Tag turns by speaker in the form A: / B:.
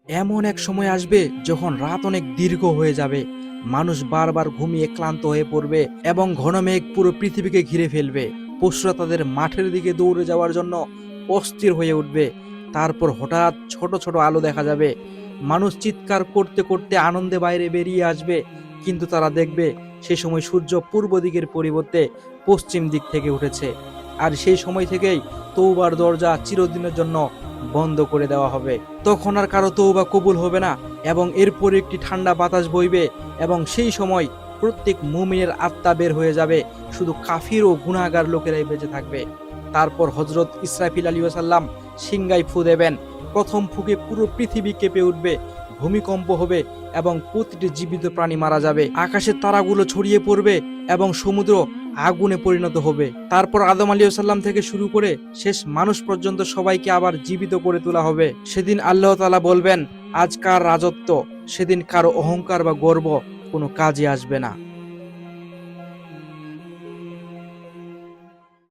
A: এমন এক সময় আসবে যখন রাত অনেক দীর্ঘ হয়ে যাবে, মানুষ বারবার ঘুমিয়ে ক্লান্ত হয়ে পড়বে এবং ঘন মেঘ পুরো পৃথিবীকে ঘিরে ফেলবে। পশুরা তাদের মাঠের দিকে দৌড়ে যাওয়ার জন্য অস্থির হয়ে উঠবে। তারপর হঠাৎ ছোট ছোট আলো দেখা যাবে। মানুষ চিৎকার করতে করতে আনন্দে বাইরে বেরিয়ে আসবে, কিন্তু তারা দেখবে সেই সময় সূর্য পূর্ব দিকের পরিবর্তে পশ্চিম দিক থেকে উঠেছে। আর সেই সময় থেকেই তৌবার দরজা চিরদিনের জন্য বন্ধ করে দেওয়া হবে। তখন আর কারো তৌবা কবুল হবে না এবং এরপর একটি ঠান্ডা বাতাস বইবে এবং সেই সময় প্রত্যেক মুমিনের আত্মা বের হয়ে যাবে, শুধু কাফির ও গুনাহগার লোকেরাই বেঁচে থাকবে। তারপর হযরত ইসরাফিল আলাইহিস সালাম সিংগায় ফু দেবেন। প্রথম ফুঁকে পুরো পৃথিবী কেঁপে উঠবে, ভূমিকম্প হবে এবং প্রতিটি জীবিত প্রাণী মারা যাবে। আকাশের তারাগুলো ছড়িয়ে পড়বে এবং সমুদ্র আগুনে পরিণত হবে। তারপর আদম আলাইহিস সালাম থেকে শুরু করে শেষ মানুষ পর্যন্ত সবাইকে আবার জীবিত করে তোলা হবে। সেদিন আল্লাহ তাআলা বলবেন, আজ কার রাজত্ব। সেদিন কারো অহংকার বা গর্ব কোনো কাজে আসবে না।